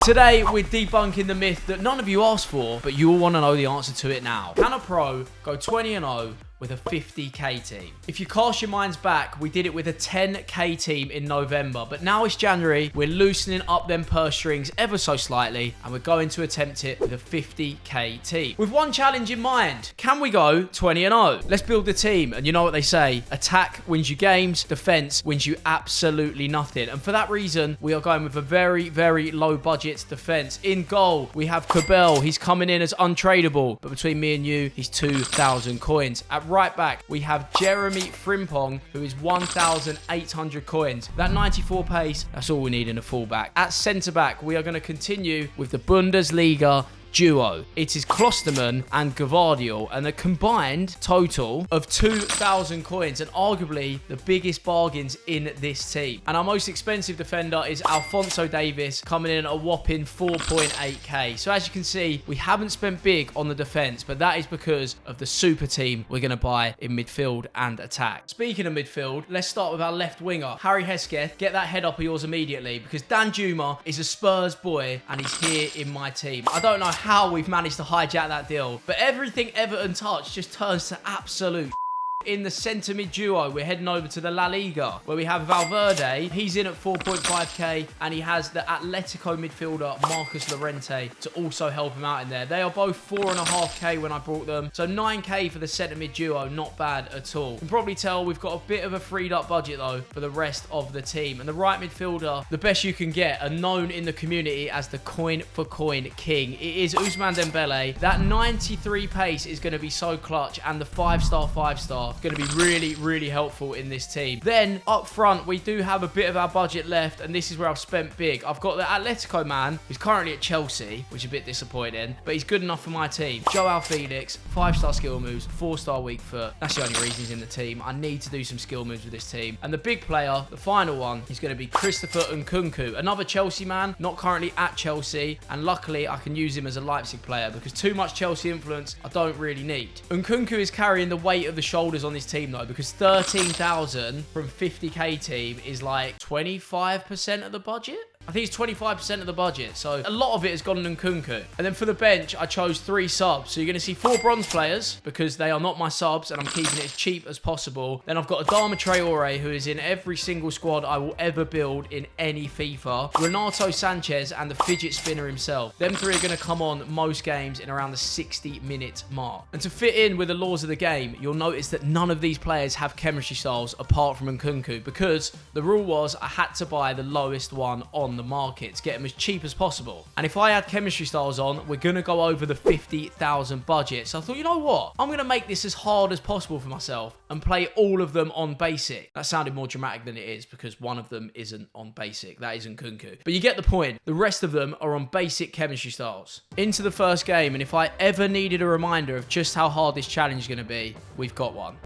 Today, we're debunking the myth that none of you asked for, but you all want to know the answer to it now. Can a pro go 20-0 with a 50k team? If you cast your minds back, we did it with a 10k team in November, but now it's January, we're loosening up them purse strings ever so slightly, and we're going to attempt it with a 50k team. With one challenge in mind, can we go 20-0? Let's build the team, and you know what they say, attack wins you games, defense wins you absolutely nothing. And for that reason, we are going with a very, very low budget defense. In goal, we have Cabell, he's coming in as untradeable, but between me and you, he's 2,000 coins. At right back, we have Jeremy Frimpong, who is 1,800 coins. That 94 pace, that's all we need in a fullback. At centre back, we are going to continue with the Bundesliga duo. It is Klosterman and Gavardiol, and a combined total of 2,000 coins, and arguably the biggest bargains in this team. And our most expensive defender is Alphonso Davies, coming in at a whopping 4.8k. So as you can see, we haven't spent big on the defense, but that is because of the super team we're going to buy in midfield and attack. Speaking of midfield, let's start with our left winger, Harry Hesketh. Get that head up of yours immediately, because Dan Juma is a Spurs boy, and he's here in my team. I don't know how we've managed to hijack that deal, but everything Everton touch just turns to absolute. In the centre mid duo, we're heading over to the La Liga, where we have Valverde. He's in at 4.5k, and he has the Atletico midfielder Marcus Llorente to also help him out in there. They are both 4.5k when I brought them, so 9k for the centre mid duo, not bad at all. You can probably tell we've got a bit of a freed up budget though for the rest of the team. And the right midfielder, the best you can get, are known in the community as the coin for coin king. It is Ousmane Dembele. That 93 pace is going to be so clutch, and the 5-star going to be really, really helpful in this team. Then up front, we do have a bit of our budget left, and this is where I've spent big. I've got the Atletico man, who's currently at Chelsea, which is a bit disappointing, but he's good enough for my team. Joao Felix, 5-star skill moves, 4-star weak foot. That's the only reason he's in the team. I need to do some skill moves with this team. And the big player, the final one, is going to be Christopher Nkunku, another Chelsea man, not currently at Chelsea, and luckily I can use him as a Leipzig player, because too much Chelsea influence I don't really need. Nkunku is carrying the weight of the shoulders on this team though, because 13,000 from 50k team is like 25% of the budget. I think it's 25% of the budget, so a lot of it has gone on Nkunku. And then for the bench, I chose 3 subs. So you're going to see 4 bronze players, because they are not my subs, and I'm keeping it as cheap as possible. Then I've got Adama Traore, who is in every single squad I will ever build in any FIFA. Renato Sanchez, and the fidget spinner himself. Them 3 are going to come on most games in around the 60-minute mark. And to fit in with the laws of the game, you'll notice that none of these players have chemistry styles apart from Nkunku, because the rule was I had to buy the lowest one on the market to get them as cheap as possible. And if I add chemistry styles on, we're going to go over the 50,000 budget. So I thought, you know what? I'm going to make this as hard as possible for myself and play all of them on basic. That sounded more dramatic than it is, because one of them isn't on basic. That isn't Nkunku. But you get the point. The rest of them are on basic chemistry styles. Into the first game, and if I ever needed a reminder of just how hard this challenge is going to be, we've got one.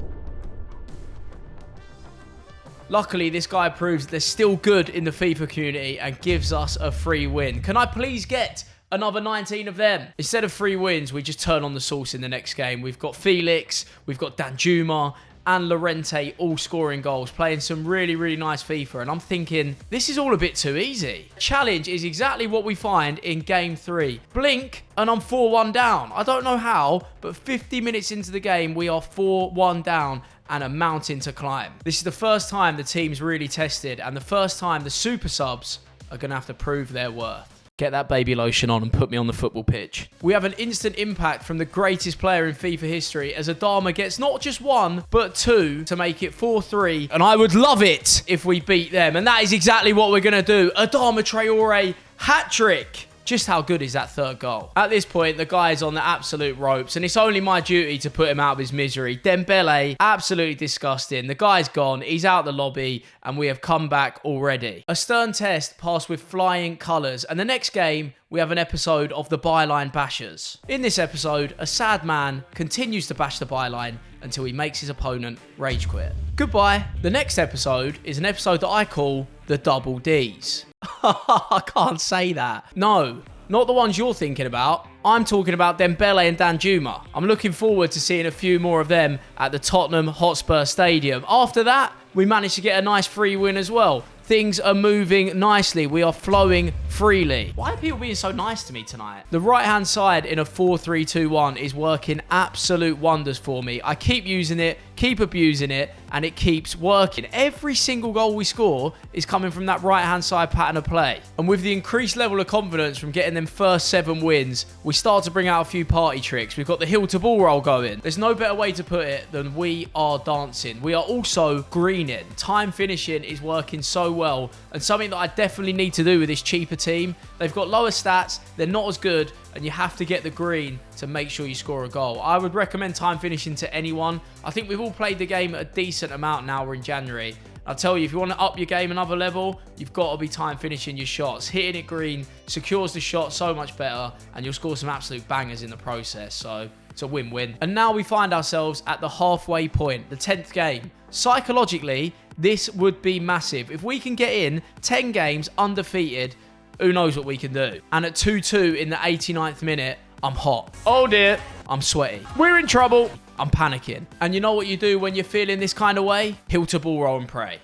Luckily, this guy proves they're still good in the FIFA community and gives us a free win. Can I please get another 19 of them? Instead of 3 wins, we just turn on the sauce in the next game. We've got Felix, we've got Danjuma, and Llorente all scoring goals, playing some really, really nice FIFA. And I'm thinking, this is all a bit too easy. Challenge is exactly what we find in game 3. Blink, and I'm 4-1 down. I don't know how, but 50 minutes into the game, we are 4-1 down and a mountain to climb. This is the first time the team's really tested, and the first time the super subs are going to have to prove their worth. Get that baby lotion on and put me on the football pitch. We have an instant impact from the greatest player in FIFA history, as Adama gets not just 1, but 2 to make it 4-3. And I would love it if we beat them. And that is exactly what we're going to do. Adama Traore, hat-trick. Just how good is that third goal? At this point, the guy is on the absolute ropes, and it's only my duty to put him out of his misery. Dembele, absolutely disgusting. The guy's gone, he's out the lobby, and we have come back already. A stern test passed with flying colours, and the next game, we have an episode of the Byline Bashers. In this episode, a sad man continues to bash the byline until he makes his opponent rage quit. Goodbye. The next episode is an episode that I call the Double Ds. I can't say that. No, not the ones you're thinking about. I'm talking about Dembele and Danjuma. I'm looking forward to seeing a few more of them at the Tottenham Hotspur Stadium. After that, we managed to get a nice free win as well. things are moving nicely. We are flowing freely. Why are people being so nice to me tonight? The right-hand side in a 4-3-2-1 is working absolute wonders for me. I keep using it, keep abusing it, and it keeps working. Every single goal we score is coming from that right-hand side pattern of play. And with the increased level of confidence from getting them first 7 wins, we start to bring out a few party tricks. We've got the heel to ball roll going. There's no better way to put it than we are dancing. We are also greening. Time finishing is working so well, and something that I definitely need to do with this cheaper team. They've got lower stats, they're not as good, and you have to get the green to make sure you score a goal. I would recommend time finishing to anyone. I think we've all played the game a decent amount now. We're in January. I'll tell you, if you want to up your game another level, you've got to be time finishing your shots. Hitting it green secures the shot so much better, and you'll score some absolute bangers in the process. So it's a win-win. And now we find ourselves at the halfway point, the 10th game. Psychologically, this would be massive. If we can get in 10 games undefeated, who knows what we can do. And at 2-2 in the 89th minute, I'm hot. Oh dear, I'm sweaty. We're in trouble. I'm panicking. And you know what you do when you're feeling this kind of way? Heel to ball roll and pray.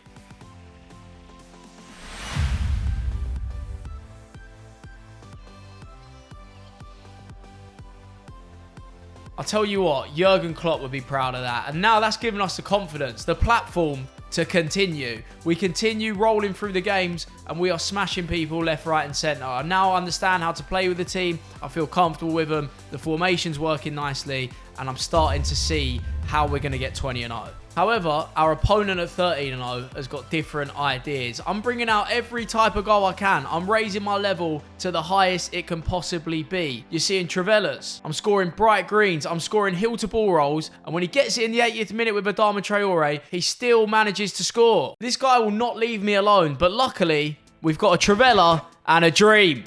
I'll tell you what, Jurgen Klopp would be proud of that. And now that's given us the confidence, the platform to continue. We continue rolling through the games and we are smashing people left, right and centre. I now understand how to play with the team. I feel comfortable with them. The formation's working nicely and I'm starting to see how we're going to get 20-0. However, our opponent at 13-0 has got different ideas. I'm bringing out every type of goal I can. I'm raising my level to the highest it can possibly be. You're seeing Travellas. I'm scoring bright greens. I'm scoring heel to ball rolls. And when he gets it in the 80th minute with Adama Traore, he still manages to score. This guy will not leave me alone. But luckily, we've got a Travella and a dream.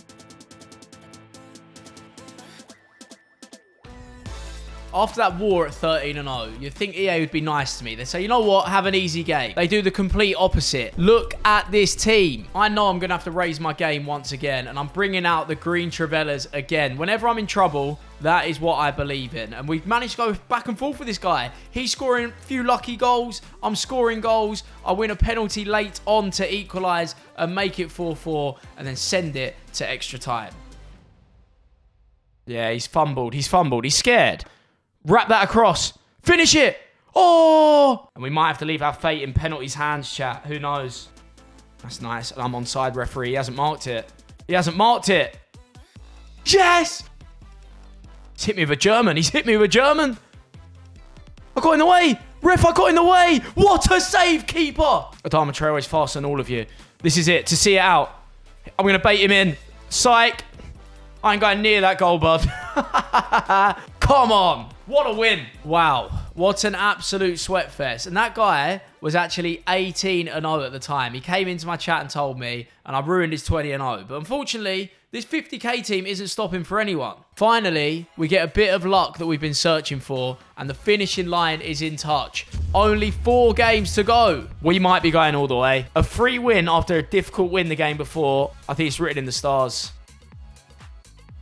After that war at 13-0, you'd think EA would be nice to me. They say, you know what, have an easy game. They do the complete opposite. Look at this team. I know I'm going to have to raise my game once again, and I'm bringing out the green Travellas again. Whenever I'm in trouble, that is what I believe in. And we've managed to go back and forth with this guy. He's scoring a few lucky goals. I'm scoring goals. I win a penalty late on to equalise and make it 4-4 and then send it to extra time. Yeah, he's fumbled. He's fumbled. He's scared. Wrap that across. Finish it. Oh! And we might have to leave our fate in penalties' hands, chat. Who knows? That's nice. And I'm onside, referee. He hasn't marked it. He hasn't marked it. Yes! He's hit me with a German. He's hit me with a German. I got in the way. Ref, I got in the way. What a save, keeper. Adama Traore is faster than all of you. This is it. To see it out. I'm going to bait him in. Psych. I ain't going near that goal, bud. Come on. What a win. Wow. What an absolute sweat fest. And that guy was actually 18-0 at the time. He came into my chat and told me, and I ruined his 20-0. But unfortunately, this 50k team isn't stopping for anyone. Finally, we get a bit of luck that we've been searching for, and the finishing line is in touch. Only 4 games to go. We might be going all the way. A free win after a difficult win the game before. I think it's written in the stars.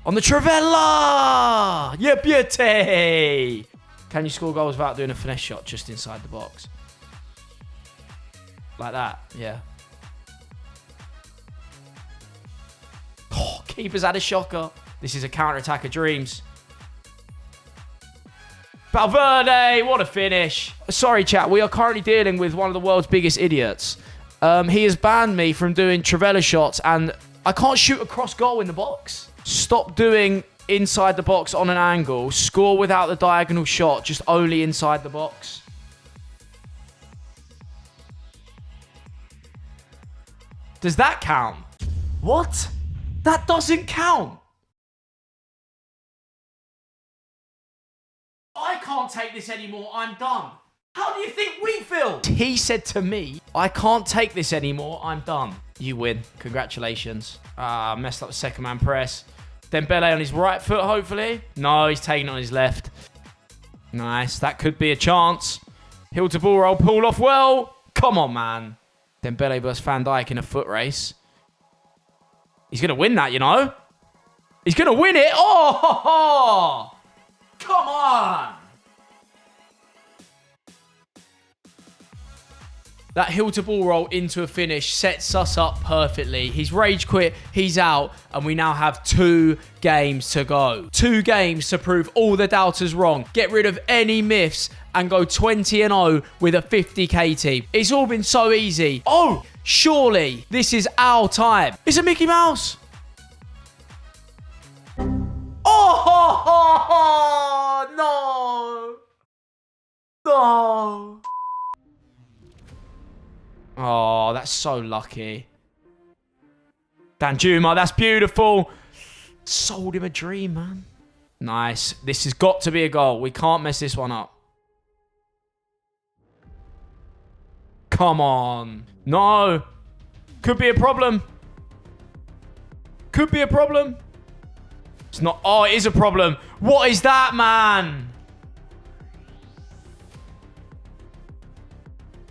On the Travella! Yeah, beauty! Can you score goals without doing a finesse shot just inside the box? Like that, yeah. Oh, keeper's had a shocker. This is a counter-attack of dreams. Valverde, what a finish. Sorry, chat, we are currently dealing with one of the world's biggest idiots. He has banned me from doing Travella shots, and I can't shoot across goal in the box. Stop doing inside the box on an angle. Score without the diagonal shot, just only inside the box. Does that count? What? That doesn't count. I can't take this anymore. I'm done. How do you think we feel? He said to me, I can't take this anymore. I'm done. You win. Congratulations. Messed up the second man press. Dembele on his right foot, hopefully. No, he's taking it on his left. Nice. That could be a chance. Heel to ball roll. Pull off well. Come on, man. Dembele versus Van Dijk in a foot race. He's going to win that, you know. He's going to win it. Oh! Come on. That heel to ball roll into a finish sets us up perfectly. He's rage quit, he's out, and we now have 2 games to go. 2 games to prove all the doubters wrong. Get rid of any myths and go 20-0 with a 50k team. It's all been so easy. Oh, surely this is our time. It's a Mickey Mouse. Oh, no. No. Oh, that's so lucky. Danjuma, that's beautiful. Sold him a dream, man. Nice. This has got to be a goal. We can't mess this one up. Come on. No. Could be a problem. Could be a problem. It's not. Oh, it is a problem. What is that, man?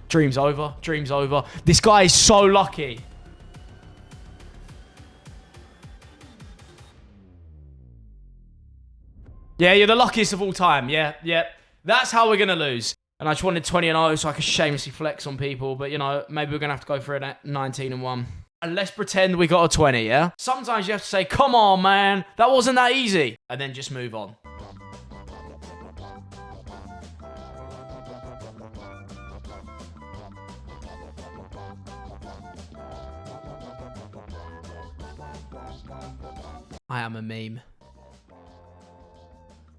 Dream's over. Dream's over. This guy is so lucky. Yeah, you're the luckiest of all time. Yeah. That's how we're going to lose. And I just wanted 20-0 so I could shamelessly flex on people. But, you know, maybe we're going to have to go for a 19-1. And let's pretend we got a 20, yeah? Sometimes you have to say, come on, man. That wasn't that easy. And then just move on. I am a meme.